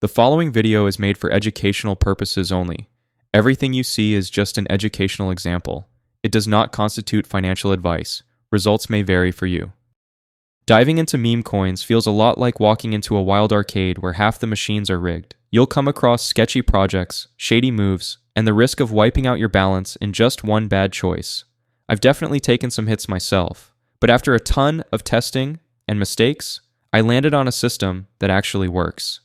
The following video is made for educational purposes only. Everything you see is just an educational example. It does not constitute financial advice. Results may vary for you. Diving into meme coins feels a lot like walking into a wild arcade where half the machines are rigged. You'll come across sketchy projects, shady moves, and the risk of wiping out your balance in just one bad choice. I've definitely taken some hits myself, but after a ton of testing and mistakes, I landed on a system that actually works.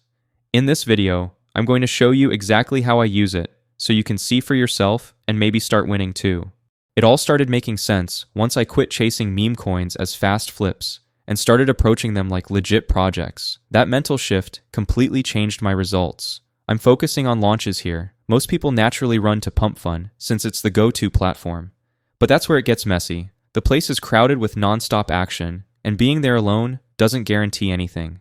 In this video, I'm going to show you exactly how I use it so you can see for yourself and maybe start winning too. It all started making sense once I quit chasing meme coins as fast flips and started approaching them like legit projects. That mental shift completely changed my results. I'm focusing on launches here. Most people naturally run to Pump Fun since it's the go-to platform. But that's where it gets messy. The place is crowded with non-stop action, and being there alone doesn't guarantee anything.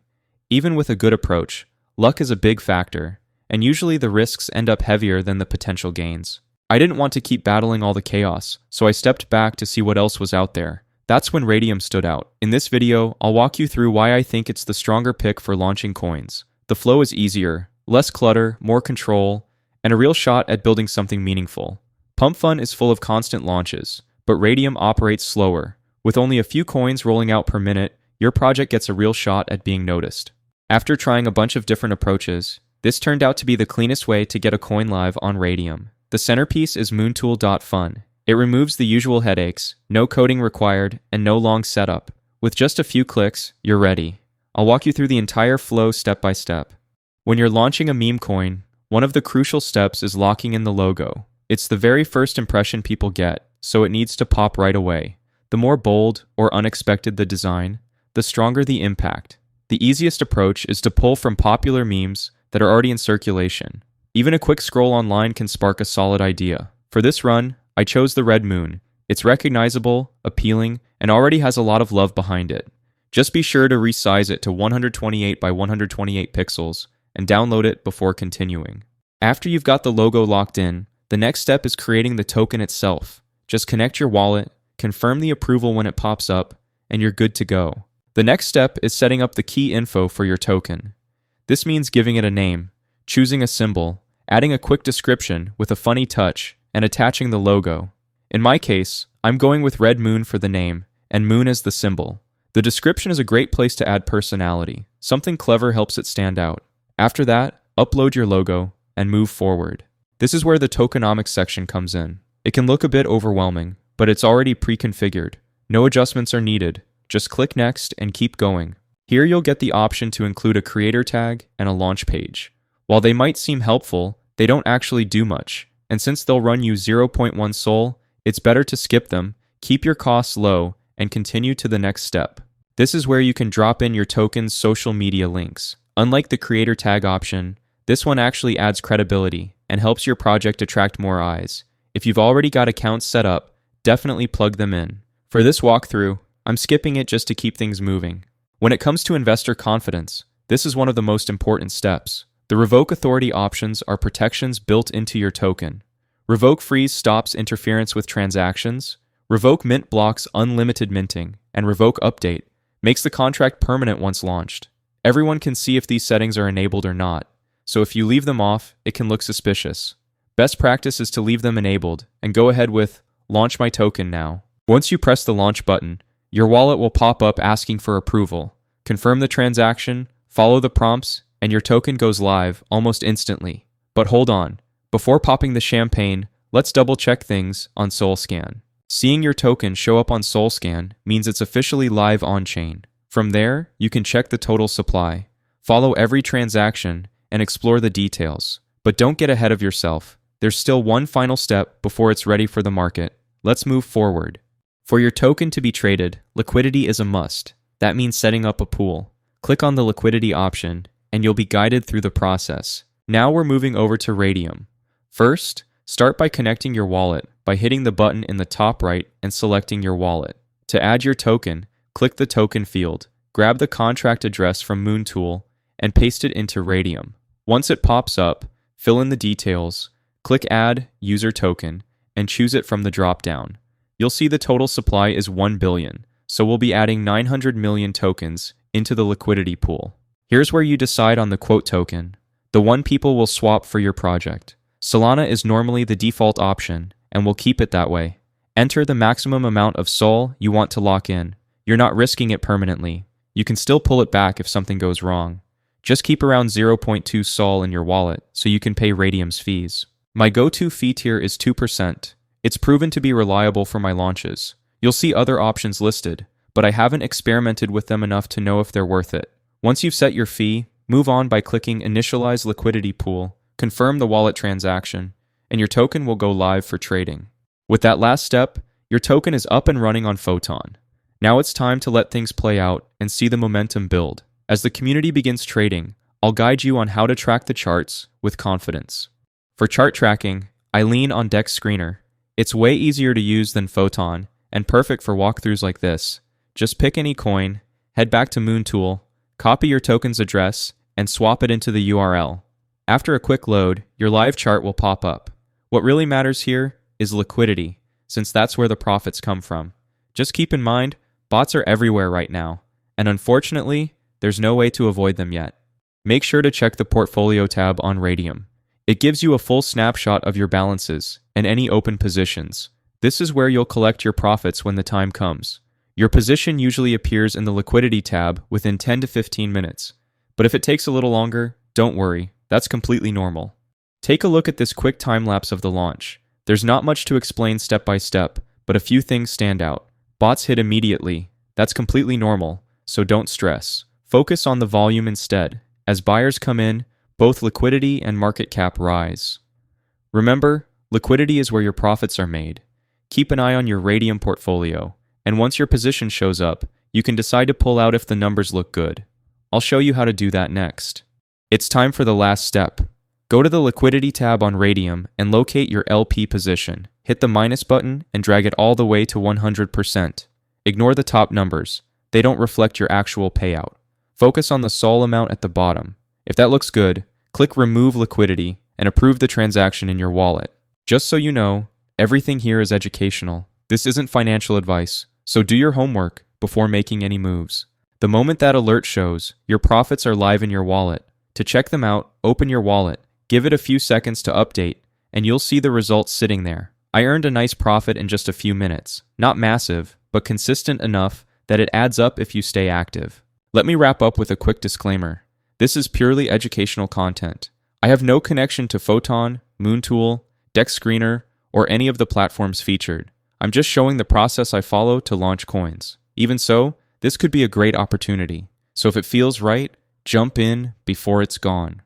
Even with a good approach, luck is a big factor, and usually the risks end up heavier than the potential gains. I didn't want to keep battling all the chaos, so I stepped back to see what else was out there. That's when Radium stood out. In this video, I'll walk you through why I think it's the stronger pick for launching coins. The flow is easier, less clutter, more control, and a real shot at building something meaningful. Pump Fun is full of constant launches, but Radium operates slower. With only a few coins rolling out per minute, your project gets a real shot at being noticed. After trying a bunch of different approaches, this turned out to be the cleanest way to get a coin live on Radium. The centerpiece is moontool.fun. It removes the usual headaches, no coding required, and no long setup. With just a few clicks, you're ready. I'll walk you through the entire flow step by step. When you're launching a meme coin, one of the crucial steps is locking in the logo. It's the very first impression people get, so it needs to pop right away. The more bold or unexpected the design, the stronger the impact. The easiest approach is to pull from popular memes that are already in circulation. Even a quick scroll online can spark a solid idea. For this run, I chose the red moon. It's recognizable, appealing, and already has a lot of love behind it. Just be sure to resize it to 128 by 128 pixels and download it before continuing. After you've got the logo locked in, the next step is creating the token itself. Just connect your wallet, confirm the approval when it pops up, and you're good to go. The next step is setting up the key info for your token. This means giving it a name, choosing a symbol, adding a quick description with a funny touch, and attaching the logo. In my case, I'm going with Red Moon for the name, and Moon as the symbol. The description is a great place to add personality. Something clever helps it stand out. After that, upload your logo, and move forward. This is where the tokenomics section comes in. It can look a bit overwhelming, but it's already pre-configured. No adjustments are needed. Just click Next and keep going. Here you'll get the option to include a creator tag and a launch page. While they might seem helpful, they don't actually do much. And since they'll run you 0.1 SOL, it's better to skip them, keep your costs low, and continue to the next step. This is where you can drop in your token's social media links. Unlike the creator tag option, this one actually adds credibility and helps your project attract more eyes. If you've already got accounts set up, definitely plug them in. For this walkthrough, I'm skipping it just to keep things moving. When it comes to investor confidence, this is one of the most important steps. The revoke authority options are protections built into your token. Revoke freeze stops interference with transactions. Revoke mint blocks unlimited minting. And revoke update makes the contract permanent once launched. Everyone can see if these settings are enabled or not, so if you leave them off, it can look suspicious. Best practice is to leave them enabled and go ahead with Launch my token now. Once you press the launch button, your wallet will pop up asking for approval. Confirm the transaction, follow the prompts, and your token goes live almost instantly. But hold on, before popping the champagne, let's double check things on SolScan. Seeing your token show up on SolScan means it's officially live on-chain. From there, you can check the total supply, follow every transaction, and explore the details. But don't get ahead of yourself. There's still one final step before it's ready for the market. Let's move forward. For your token to be traded, liquidity is a must. That means setting up a pool. Click on the liquidity option, and you'll be guided through the process. Now we're moving over to Radium. First, start by connecting your wallet by hitting the button in the top right and selecting your wallet. To add your token, click the token field, grab the contract address from Moontool, and paste it into Radium. Once it pops up, fill in the details, click Add User Token, and choose it from the drop-down. You'll see the total supply is 1 billion, so we'll be adding 900 million tokens into the liquidity pool. Here's where you decide on the quote token. the one people will swap for your project. Solana is normally the default option, and will keep it that way. Enter the maximum amount of SOL you want to lock in. You're not risking it permanently. You can still pull it back if something goes wrong. Just keep around 0.2 SOL in your wallet so you can pay Radium's fees. My go-to fee tier is 2%. It's proven to be reliable for my launches. You'll see other options listed, but I haven't experimented with them enough to know if they're worth it. Once you've set your fee, move on by clicking Initialize Liquidity Pool, confirm the wallet transaction, and your token will go live for trading. With that last step, your token is up and running on Photon. Now it's time to let things play out and see the momentum build. As the community begins trading, I'll guide you on how to track the charts with confidence. For chart tracking, I lean on Dex Screener. It's way easier to use than Photon, and perfect for walkthroughs like this. Just pick any coin, head back to Moon Tool, copy your token's address, and swap it into the URL. After a quick load, your live chart will pop up. What really matters here is liquidity, since that's where the profits come from. Just keep in mind, bots are everywhere right now, and unfortunately, there's no way to avoid them yet. Make sure to check the Portfolio tab on Radium. It gives you a full snapshot of your balances and any open positions. This is where you'll collect your profits when the time comes. Your position usually appears in the Liquidity tab within 10 to 15 minutes. But if it takes a little longer, don't worry, that's completely normal. Take a look at this quick time-lapse of the launch. There's not much to explain step by step, but a few things stand out. Bots hit immediately. That's completely normal, so don't stress. Focus on the volume instead. As buyers come in, both liquidity and market cap rise. Remember, liquidity is where your profits are made. Keep an eye on your Radium portfolio, and once your position shows up, you can decide to pull out if the numbers look good. I'll show you how to do that next. It's time for the last step. Go to the Liquidity tab on Radium and locate your LP position. Hit the minus button and drag it all the way to 100%. Ignore the top numbers. They don't reflect your actual payout. Focus on the SOL amount at the bottom. If that looks good, click Remove Liquidity and approve the transaction in your wallet. Just so you know, everything here is educational. This isn't financial advice, so do your homework before making any moves. The moment that alert shows, your profits are live in your wallet. To check them out, open your wallet, give it a few seconds to update, and you'll see the results sitting there. I earned a nice profit in just a few minutes. Not massive, but consistent enough that it adds up if you stay active. Let me wrap up with a quick disclaimer. This is purely educational content. I have no connection to Photon, Moontool, Dex Screener, or any of the platforms featured. I'm just showing the process I follow to launch coins. Even so, this could be a great opportunity. So if it feels right, jump in before it's gone.